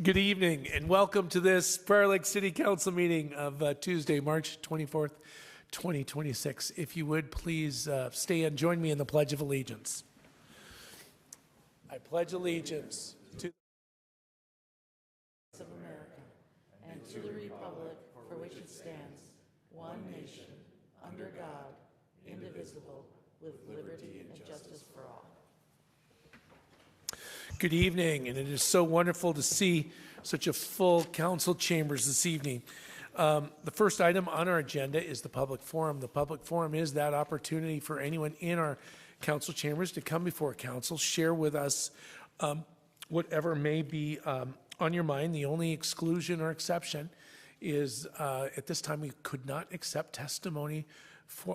Good evening and welcome to this Prior Lake City Council meeting of Tuesday, March 24th, 2026. If you would please stay and join me in the Pledge of Allegiance. I pledge allegiance to of America and to the republic for which it stands, one nation, under God, indivisible, with liberty and justice for all. Good evening, and it is so wonderful to see such a full council chambers this evening. The first item on our agenda is the public forum. The public forum is that opportunity for anyone in our council chambers to come before council, share with us whatever may be on your mind. The only exclusion or exception is at this time we could not accept testimony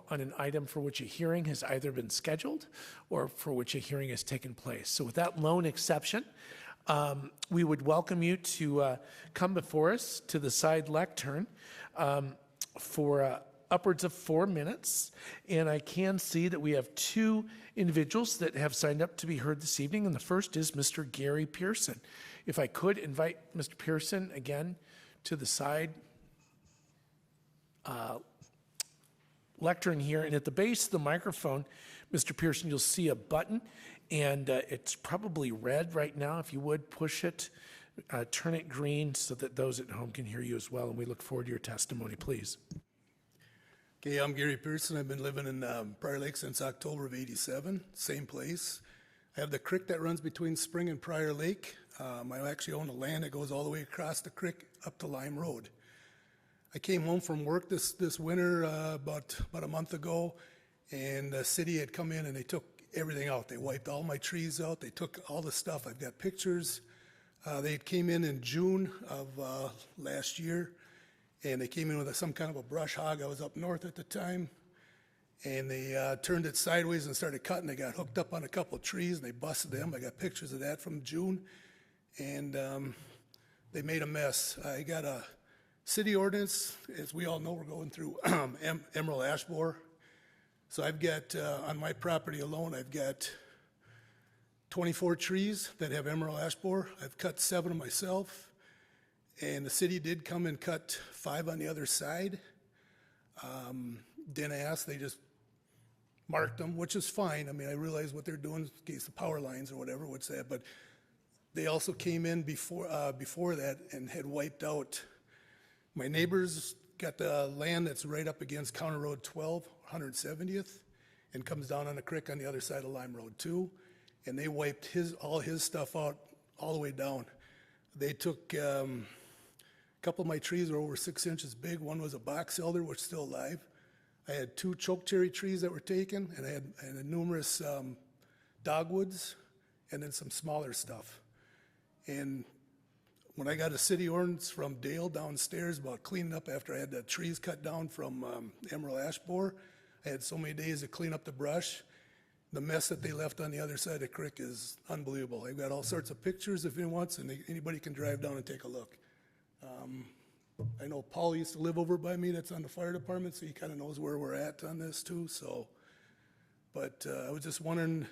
on an item for which a hearing has either been scheduled or for which a hearing has taken place. So with that lone exception, we would welcome you to come before us to the side lectern for upwards of 4 minutes. And I can see that we have two individuals that have signed up to be heard this evening. And the first is Mr. Gary Pearson. If I could invite Mr. Pearson again to the side lectern here, and at the base of the microphone, Mr. Pearson, you'll see a button, and it's probably red right now. If you would push it, turn it green so that those at home can hear you as well, and we look forward to your testimony, please. Okay, I'm Gary Pearson. I've been living in Prior Lake since October of '87, same place. I have the creek that runs between Spring and Prior Lake. I actually own the land that goes all the way across the creek up to Lime Road. I came home from work this winter about a month ago, and the city had come in and they took everything out. They wiped all my trees out. They took all the stuff. I've got pictures. They came in June of last year, and they came in with some kind of a brush hog. I was up north at the time, and they turned it sideways and started cutting. They got hooked up on a couple of trees, and they busted them. I got pictures of that from June, and they made a mess. I got a city ordinance. As we all know, we're going through emerald ash borer. So I've got, on my property alone, I've got 24 trees that have emerald ash borer. I've cut 7 of myself, and the city did come and cut 5 on the other side. Didn't ask, they just marked them, which is fine. I mean, I realize what they're doing in case the power lines or whatever, what's that, but they also came in before that and had wiped out. My neighbors got the land that's right up against County Road 12, 170th, and comes down on the creek on the other side of Lime Road 2, and they wiped all his stuff out all the way down. They took a couple of my trees were over 6 inches big. One was a box elder, which is still alive. I had 2 choke cherry trees that were taken, and I had numerous dogwoods, and then some smaller stuff. And when I got a city ordinance from Dale downstairs about cleaning up after I had the trees cut down from emerald ash borer, I had so many days to clean up the brush. The mess that they left on the other side of the creek is unbelievable. I've got all sorts of pictures if anyone wants, and anybody can drive down and take a look. I know Paul used to live over by me, that's on the fire department, so he kind of knows where we're at on this too. So, but I was just wondering,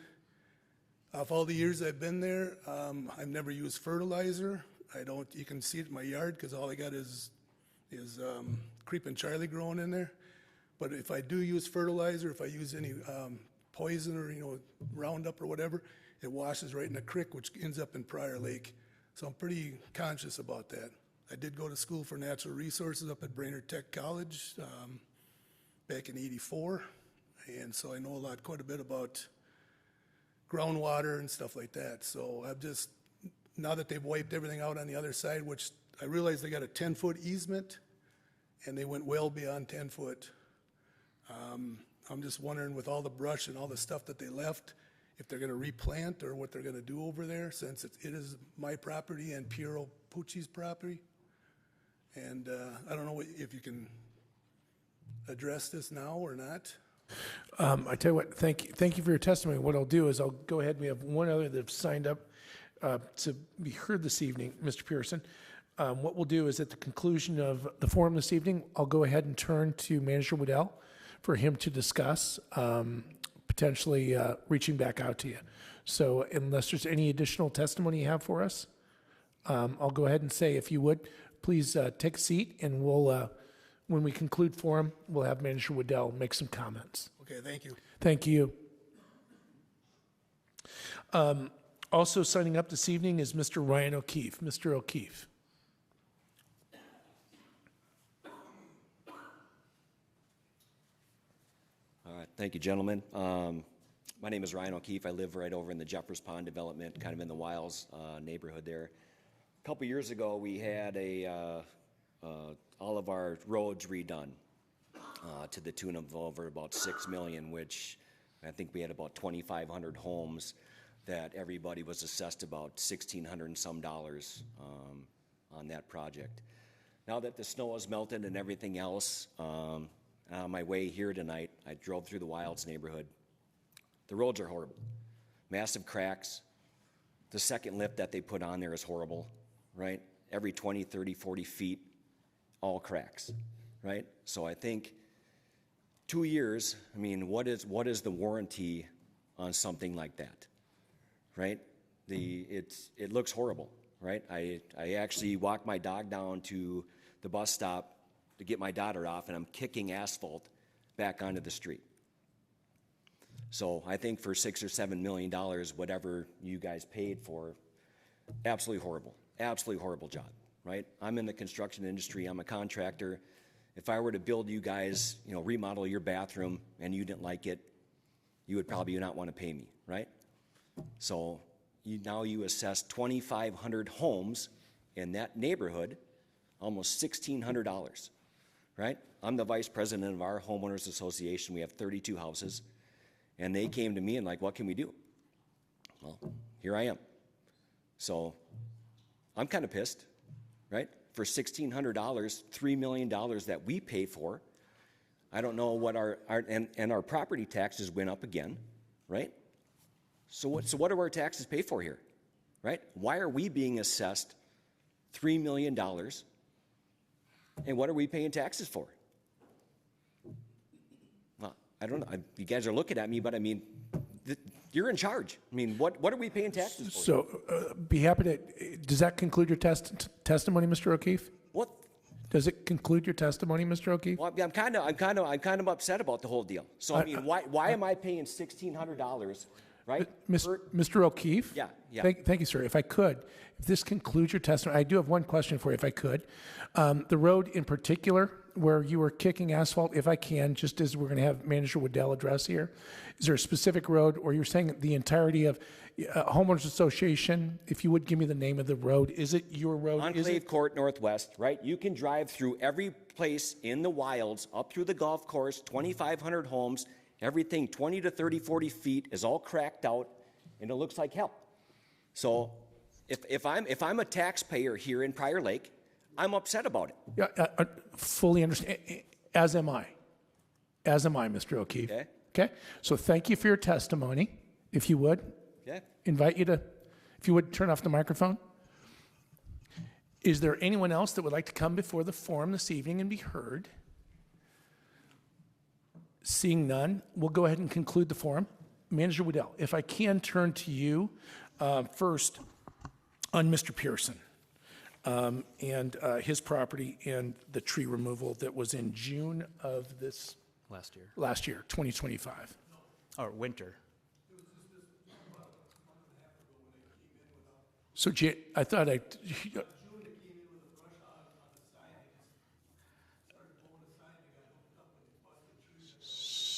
of all the years I've been there, I've never used fertilizer. You can see it in my yard because all I got is creeping Charlie growing in there. But if I do use fertilizer, if I use any poison or Roundup or whatever, it washes right in the creek, which ends up in Prior Lake. So I'm pretty conscious about that. I did go to school for natural resources up at Brainerd Tech College back in '84, and so I know quite a bit about groundwater and stuff like that. So I've just, now that they've wiped everything out on the other side, which I realized they got a 10-foot easement, and they went well beyond 10 foot. I'm just wondering, with all the brush and all the stuff that they left, if they're going to replant or what they're going to do over there, since it is my property and Piero Pucci's property. And I don't know if you can address this now or not. I tell you what, thank you for your testimony. What I'll do is I'll go ahead, we have one other that's signed up to be heard this evening, Mr. Pearson. What we'll do is at the conclusion of the forum this evening, I'll go ahead and turn to Manager Waddell for him to discuss potentially reaching back out to you. So unless there's any additional testimony you have for us, I'll go ahead and say, if you would, please take a seat, and we'll, when we conclude forum, we'll have Manager Waddell make some comments. Okay, thank you. Thank you. Also signing up this evening is Mr. Ryan O'Keefe. Mr. O'Keefe. All right, thank you, gentlemen. My name is Ryan O'Keefe. I live right over in the Jeffers Pond development, kind of in the Wiles neighborhood there. A couple years ago, we had all of our roads redone to the tune of over about $6 million, which I think we had about 2,500 homes that everybody was assessed about $1,600 and some dollars on that project. Now that the snow has melted and everything else, on my way here tonight, I drove through the Wilds neighborhood. The roads are horrible. Massive cracks. The second lip that they put on there is horrible, right? Every 20, 30, 40 feet, all cracks, right? So I think 2 years, I mean, what is the warranty on something like that, right? It looks horrible, right? I actually walked my dog down to the bus stop to get my daughter off, and I'm kicking asphalt back onto the street. So I think for $6 or $7 million, whatever you guys paid for, absolutely horrible job, right? I'm in the construction industry. I'm a contractor. If I were to build you guys, remodel your bathroom, and you didn't like it, you would probably not want to pay me, right? So now you assess 2,500 homes in that neighborhood, almost $1,600, right? I'm the vice president of our homeowners association. We have 32 houses, and they came to me and like, what can we do? Well, here I am. So I'm kind of pissed, right? For $1,600, $3 million that we pay for. I don't know what our property taxes went up again, right? So what do our taxes pay for here, right? Why are we being assessed $3 million, and what are we paying taxes for? Well, I don't know. You guys are looking at me, but I mean, you're in charge. I mean, what are we paying taxes for? So be happy to, does that conclude your testimony, Mr. O'Keefe? What? Does it conclude your testimony, Mr. O'Keefe? Well, I'm kind of upset about the whole deal. So I mean, why am I paying $1,600, right? Mr. O'Keefe? Yeah. Thank you, sir. If this concludes your testimony, I do have one question for you, if I could. The road in particular, where you were kicking asphalt, if I can, just as we're going to have Manager Waddell address here, is there a specific road, or you're saying the entirety of homeowners association? If you would give me the name of the road, is it your road? Enclave Court Northwest, right? You can drive through every place in the Wilds, up through the golf course, 2,500 homes, everything 20 to 30, 40 feet is all cracked out, and it looks like hell. So if I'm a taxpayer here in Prior Lake, I'm upset about it. Yeah, I fully understand, as am I, Mr. O'Keefe. Okay? So thank you for your testimony. If you would, invite you to, if you would, turn off the microphone. Is there anyone else that would like to come before the forum this evening and be heard? Seeing none, we'll go ahead and conclude the forum. Manager Waddell, if I can turn to you first on Mr. Pearson and his property and the tree removal that was in June of this last year, 2025. Or winter. So I thought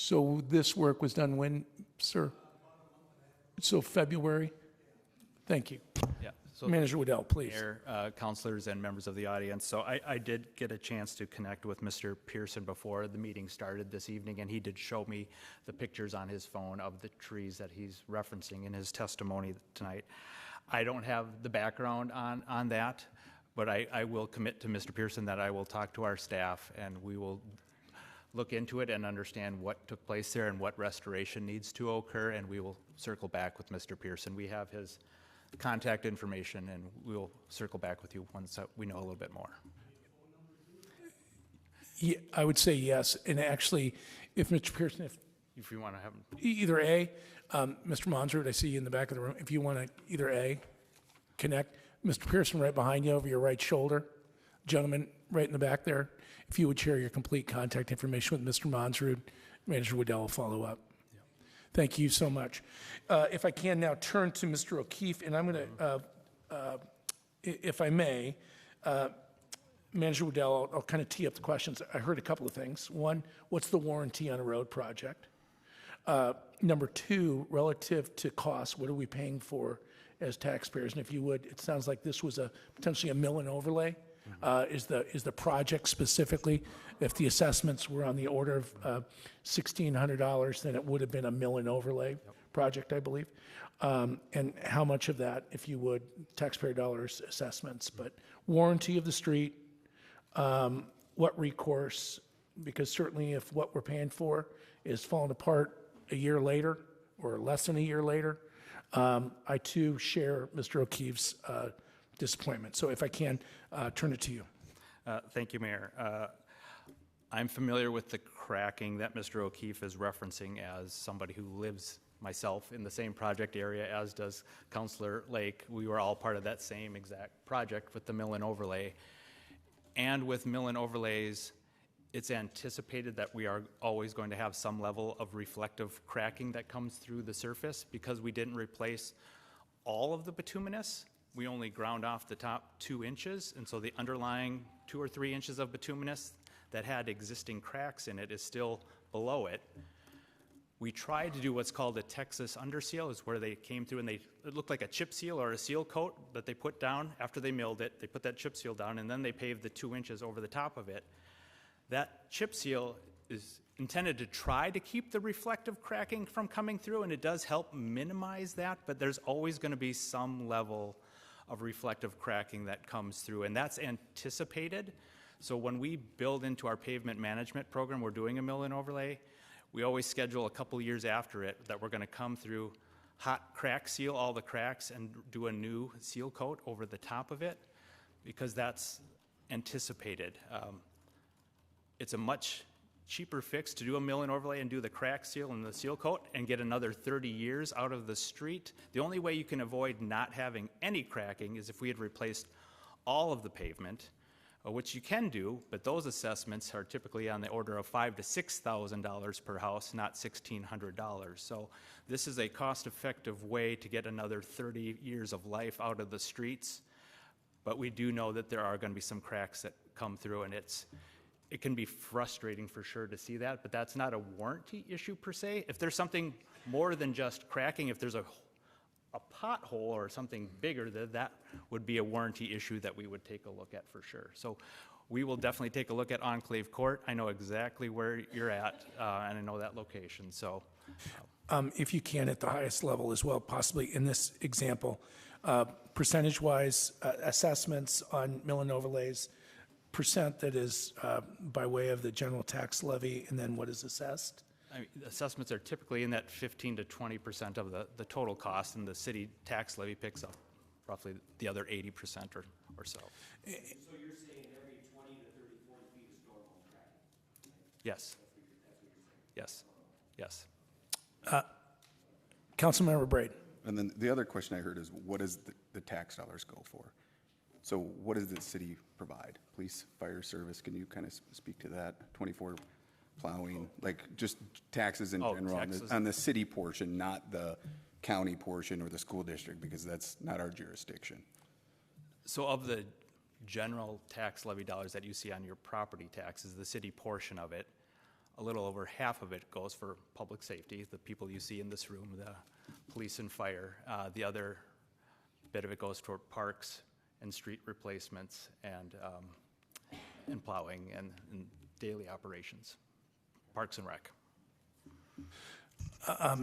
So this work was done when, sir? So February? Thank you. Yeah. So Manager Waddell, please. Mayor, councilors, and members of the audience. So I did get a chance to connect with Mr. Pearson before the meeting started this evening, and he did show me the pictures on his phone of the trees that he's referencing in his testimony tonight. I don't have the background on that, but I will commit to Mr. Pearson that I will talk to our staff, and we will look into it and understand what took place there and what restoration needs to occur, and we will circle back with Mr. Pearson. We have his contact information, and we'll circle back with you once we know a little bit more. Yeah, I would say yes. And actually, if Mr. Pearson, If you want to have him. either A, Mr. Monzert, I see you in the back of the room. If you want to either A, connect, Mr. Pearson, right behind you over your right shoulder. Gentleman right in the back there, if you would share your complete contact information with Mr. Monsrud, Manager Waddell will follow up. Thank you so much. If I can now turn to Mr. O'Keefe, and I'm going to, if I may, Manager Waddell, I'll kind of tee up the questions. I heard a couple of things. One, what's the warranty on a road project? Number two, relative to costs, what are we paying for as taxpayers? And if you would, it sounds like this was potentially a mill and overlay. Is the project specifically, if the assessments were on the order of $1,600, then it would have been a mill and overlay project, I believe. And how much of that, if you would, taxpayer dollars assessments, but warranty of the street, what recourse, because certainly if what we're paying for is falling apart a year later or less than a year later, I too share Mr. O'Keefe's disappointment. So if I can, turn it to you. Thank you, Mayor. I'm familiar with the cracking that Mr. O'Keefe is referencing as somebody who lives myself in the same project area as does Councilor Lake. We were all part of that same exact project with the mill and overlay. And with mill and overlays, it's anticipated that we are always going to have some level of reflective cracking that comes through the surface because we didn't replace all of the bituminous. We only ground off the top 2 inches, and so the underlying 2 or 3 inches of bituminous that had existing cracks in it is still below it. We tried to do what's called a Texas underseal, is where they came through and it looked like a chip seal or a seal coat that they put down after they milled it. They put that chip seal down and then they paved the 2 inches over the top of it. That chip seal is intended to try to keep the reflective cracking from coming through, and it does help minimize that, but there's always going to be some level of reflective cracking that comes through, and that's anticipated. So when we build into our pavement management program, we're doing a mill and overlay, we always schedule a couple years after it that we're going to come through, hot crack seal all the cracks and do a new seal coat over the top of it, because that's anticipated. It's a much cheaper fix to do a mill and overlay and do the crack seal and the seal coat and get another 30 years out of the street. The only way you can avoid not having any cracking is if we had replaced all of the pavement, which you can do, but those assessments are typically on the order of $5,000 to $6,000 per house, not $1,600. So this is a cost-effective way to get another 30 years of life out of the streets, but we do know that there are going to be some cracks that come through, and it can be frustrating for sure to see that, but that's not a warranty issue per se. If there's something more than just cracking, if there's a pothole or something bigger, that would be a warranty issue that we would take a look at for sure. So we will definitely take a look at Enclave Court. I know exactly where you're at, and I know that location. So, if you can, at the highest level as well, possibly in this example, percentage-wise assessments on mill and overlays, percent that is by way of the general tax levy, and then what is assessed? I mean, assessments are typically in that 15 to 20% of the total cost, and the city tax levy picks up roughly the other 80% or so. So you're saying every 20 to 30, 40 feet is storm tracking? Yes. Yes. Yes. Councilmember Braid. And then the other question I heard is, what does the tax dollars go for? So what does the city provide? Police, fire service, can you kind of speak to that? 24 plowing, like just taxes in general taxes. On the city portion, not the county portion or the school district, because that's not our jurisdiction. So of the general tax levy dollars that you see on your property taxes, the city portion of it, a little over half of it goes for public safety, the people you see in this room, the police and fire. The other bit of it goes toward parks and street replacements and plowing and daily operations, parks and rec.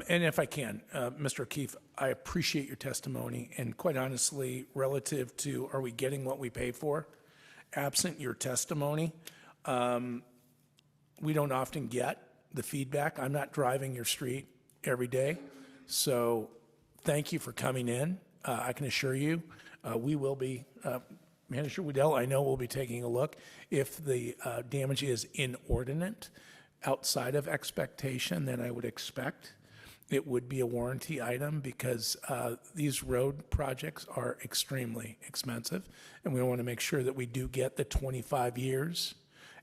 And if I can, Mr. O'Keefe, I appreciate your testimony, and quite honestly, relative to are we getting what we pay for, absent your testimony, we don't often get the feedback. I'm not driving your street every day, so thank you for coming in. I can assure you, we will be, Manager Waddell, I know will be taking a look. If the damage is inordinate, outside of expectation, then I would expect it would be a warranty item because these road projects are extremely expensive, and we want to make sure that we do get the 25 years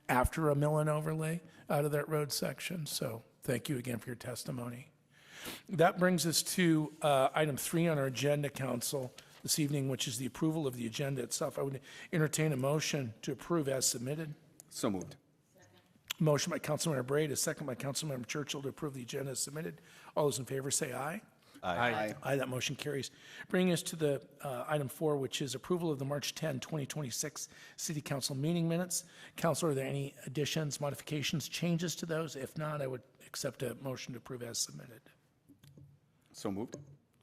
after a mill and overlay out of that road section. So thank you again for your testimony. That brings us to item 3 on our agenda, Council, this evening, which is the approval of the agenda itself. I would entertain a motion to approve as submitted. So moved. Motion by Councilmember Braid, a second by Councilmember Churchill to approve the agenda as submitted. All those in favor say aye. Aye. Aye, that motion carries. Bringing us to the item 4, which is approval of the March 10, 2026 City Council meeting minutes. Council, are there any additions, modifications, changes to those? If not, I would accept a motion to approve as submitted. So moved.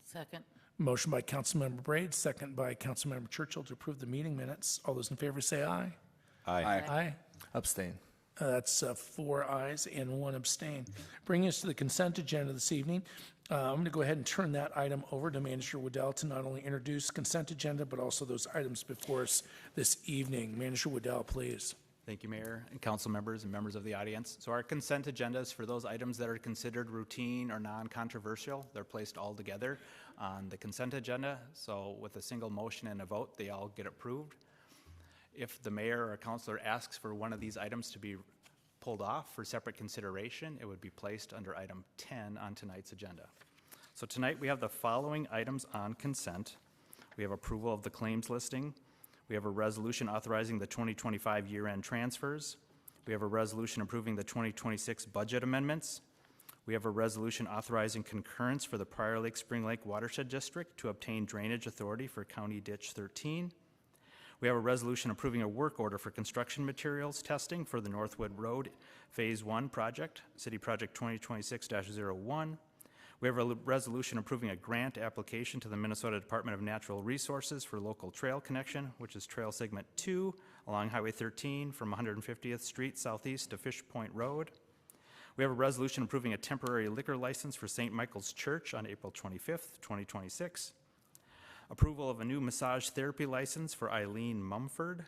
Second. Motion by Councilmember Braid, second by Councilmember Churchill to approve the meeting minutes. All those in favor say aye. Aye. Aye. Abstain. That's 4 ayes and 1 abstain. Bringing us to the consent agenda this evening, I'm going to go ahead and turn that item over to Manager Waddell to not only introduce consent agenda, but also those items before us this evening. Manager Waddell, please. Thank you, Mayor and council members and members of the audience. So our consent agenda is for those items that are considered routine or non-controversial. They're placed all together on the consent agenda. So with a single motion and a vote, they all get approved. If the mayor or councilor asks for one of these items to be pulled off for separate consideration, it would be placed under item 10 on tonight's agenda. So tonight we have the following items on consent. We have approval of the claims listing. We have a resolution authorizing the 2025 year-end transfers. We have a resolution approving the 2026 budget amendments. We have a resolution authorizing concurrence for the Prior Lake Spring Lake Watershed District to obtain drainage authority for County Ditch 13. We have a resolution approving a work order for construction materials testing for the Northwood Road Phase 1 project, City Project 2026-01. We have a resolution approving a grant application to the Minnesota Department of Natural Resources for local trail connection, which is Trail Segment 2 along Highway 13 from 150th Street southeast to Fish Point Road. We have a resolution approving a temporary liquor license for St. Michael's Church on April 25th, 2026. Approval of a new massage therapy license for Eileen Mumford.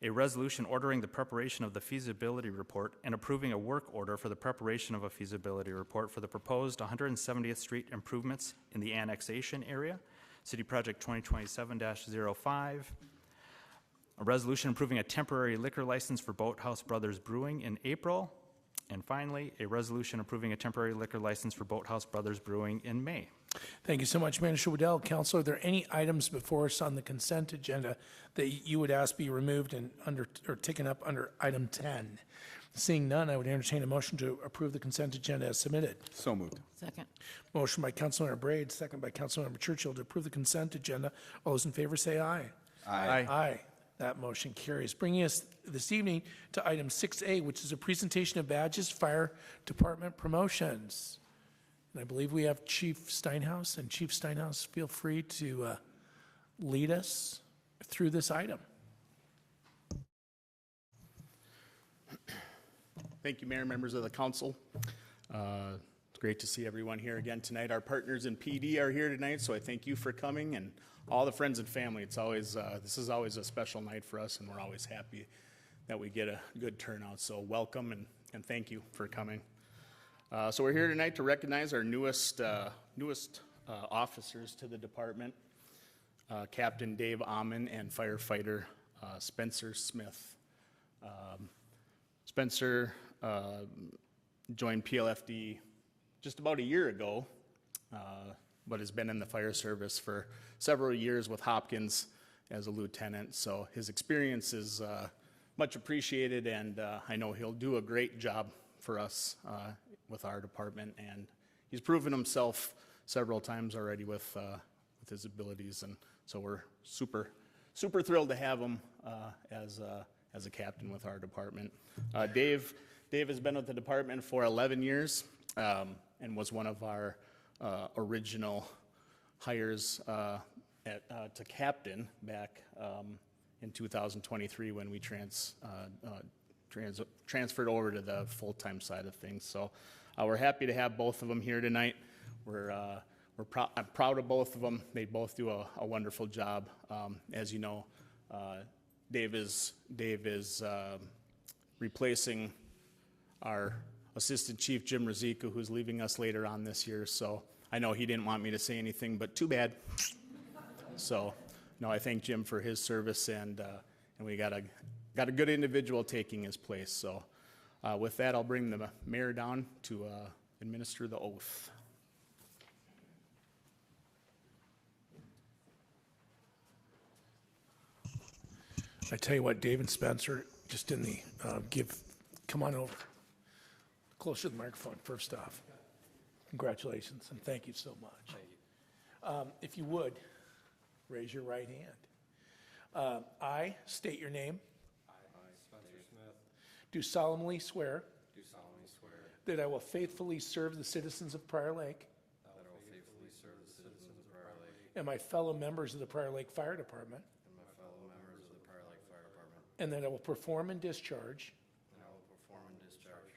A resolution ordering the preparation of the feasibility report and approving a work order for the preparation of a feasibility report for the proposed 170th Street improvements in the annexation area, City Project 2027-05. A resolution approving a temporary liquor license for Boathouse Brothers Brewing in April. And finally, a resolution approving a temporary liquor license for Boathouse Brothers Brewing in May. Thank you so much, Manager Waddell. Council, are there any items before us on the consent agenda that you would ask be removed and taken up under item 10? Seeing none, I would entertain a motion to approve the consent agenda as submitted. So moved. Second. Motion by Councilmember Braid, second by Councilmember Churchill to approve the consent agenda. All those in favor say aye. Aye. Aye. That motion carries. Bringing us this evening to item 6A, which is a presentation of badges, fire department promotions. And I believe we have Chief Steinhaus, and Chief Steinhaus, feel free to lead us through this item. Thank you, Mayor, members of the council. It's great to see everyone here again tonight. Our partners in PD are here tonight, so I thank you for coming, and all the friends and family. It's always this is always a special night for us, and we're always happy that we get a good turnout. So welcome and thank you for coming. So we're here tonight to recognize our newest officers to the department, Captain Dave Amon and firefighter Spencer Smith. Spencer joined PLFD just about a year ago, but has been in the fire service for several years with Hopkins as a lieutenant. So his experience is much appreciated, and I know he'll do a great job for us with our department, and he's proven himself several times already with his abilities, and so we're super thrilled to have him as a captain with our department. Dave has been with the department for 11 years and was one of our original hires to captain back in 2023 when we transferred over to the full-time side of things. So we're happy to have both of them here tonight. I'm proud of both of them. They both do a wonderful job. As you know, Dave is replacing our Assistant Chief Jim Rizika, who's leaving us later on this year. So I know he didn't want me to say anything, but too bad. So, no, I thank Jim for his service, and we got a good individual taking his place. So, with that, I'll bring the mayor down to administer the oath. I tell you what, Dave and Spencer, just in the come on over. Closer to the microphone, first off. Congratulations, and thank you so much. Thank you. If you would, raise your right hand. I state your name. I, Spencer Smith, Do solemnly swear do solemnly swear that I will faithfully serve the citizens of Prior Lake that I will faithfully serve the citizens of Prior Lake and my fellow members of the Prior Lake Fire Department, and my fellow members of the Prior Lake Fire Department, and that I will perform and discharge and I will perform and discharge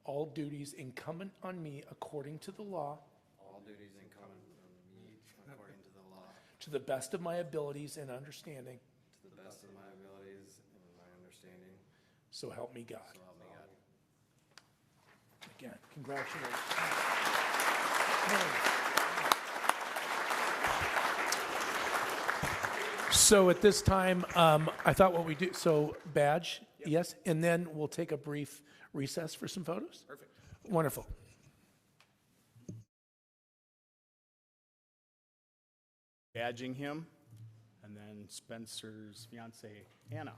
all duties incumbent on me according to the law, all duties incumbent on me according to the law, to the best of my abilities and understanding, to the best of my abilities and my understanding, so help me God. so help me God. Again, congratulations. So at this time, I thought what we do, so badge, yes, and then we'll take a brief recess for some photos? Perfect. Wonderful. Badging him, and then Spencer's fiance, Anna.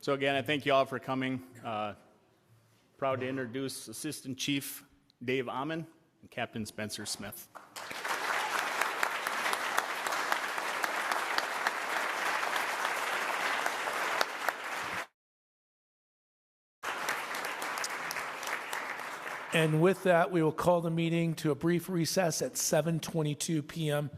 So again, I thank you all for coming. Proud to introduce Assistant Chief Dave Amon and Captain Spencer Smith. And with that, we will call the meeting to a brief recess at 7:22 p.m.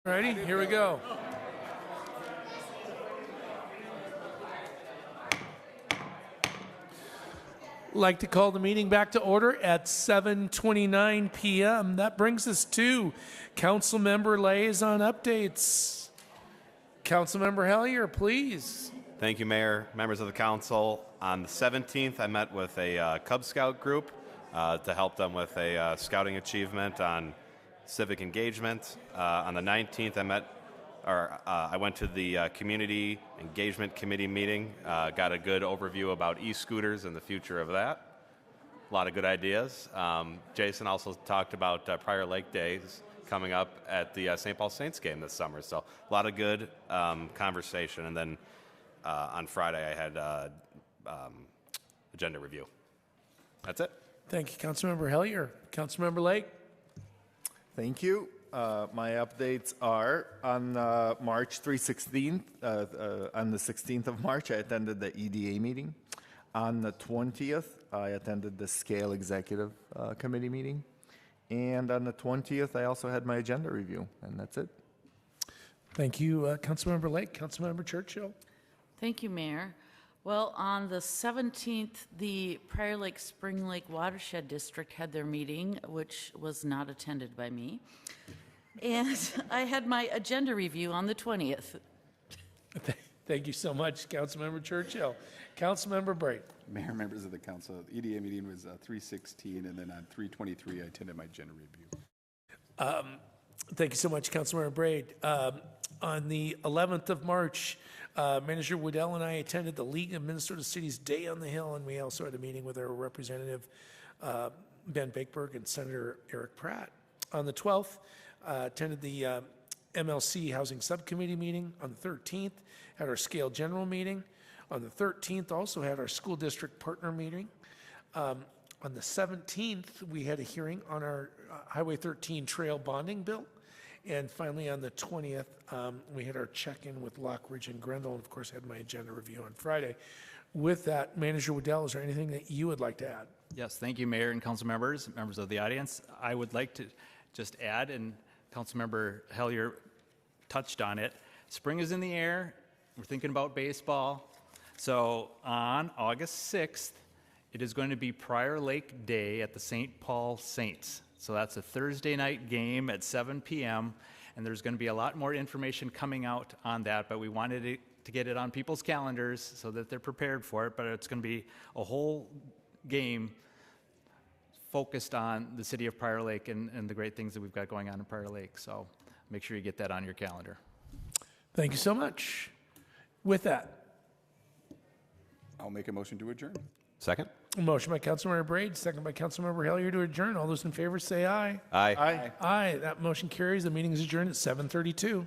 Ready? Here we go. Like to call the meeting back to order at 7:29 p.m. That brings us to council member liaison updates. Councilmember Hellier, please. Thank you, Mayor, members of the council. On the 17th, I met with a Cub Scout group to help them with a scouting achievement on civic engagement. On the 19th, I went to the Community Engagement Committee meeting, got a good overview about e-scooters and the future of that. A lot of good ideas. Jason also talked about Prior Lake Days coming up at the St. Paul Saints game this summer. So a lot of good conversation. And then on Friday, I had agenda review. That's it. Thank you, Councilmember Hellier. Councilmember Lake. Thank you. My updates are on March 3/16th, on the 16th of March, I attended the EDA meeting. On the 20th, I attended the Scale Executive Committee meeting. And on the 20th, I also had my agenda review, and that's it. Thank you, Councilmember Lake. Councilmember Churchill. Thank you, Mayor. Well, on the 17th, the Prior Lake Spring Lake Watershed District had their meeting, which was not attended by me. And I had my agenda review on the 20th. Thank you so much, Councilmember Churchill. Councilmember Bright. Mayor, members of the council, the EDA meeting was 3/16, and then on 3/23, I attended my agenda review. Thank you so much, Councilmember Braid. On the 11th of March, Manager Woodell and I attended the League of Minnesota Cities Day on the Hill, and we also had a meeting with our representative, Ben Bakeberg, and Senator Eric Pratt. On the 12th, attended the MLC Housing Subcommittee meeting. On the 13th, had our Scale General meeting. On the 13th, also had our School District Partner meeting. On the 17th, we had a hearing on our Highway 13 Trail Bonding Bill. And finally, on the 20th, we had our check-in with Lockridge and Grendel, and of course, had my agenda review on Friday. With that, Manager Woodell, is there anything that you would like to add? Yes, thank you, Mayor and council members, members of the audience. I would like to just add, and Councilmember Hellier touched on it, spring is in the air. We're thinking about baseball. So on August 6th, it is going to be Prior Lake Day at the St. Paul Saints. So that's a Thursday night game at 7 p.m., and there's going to be a lot more information coming out on that, but we wanted to get it on people's calendars so that they're prepared for it, but it's going to be a whole game focused on the city of Prior Lake and the great things that we've got going on in Prior Lake. So make sure you get that on your calendar. Thank you so much. With that, I'll make a motion to adjourn. Second? a motion by Councilmember Braid, second by Councilmember Hellier to adjourn. All those in favor say aye. Aye. Aye. That motion carries. The meeting is adjourned at 7:32.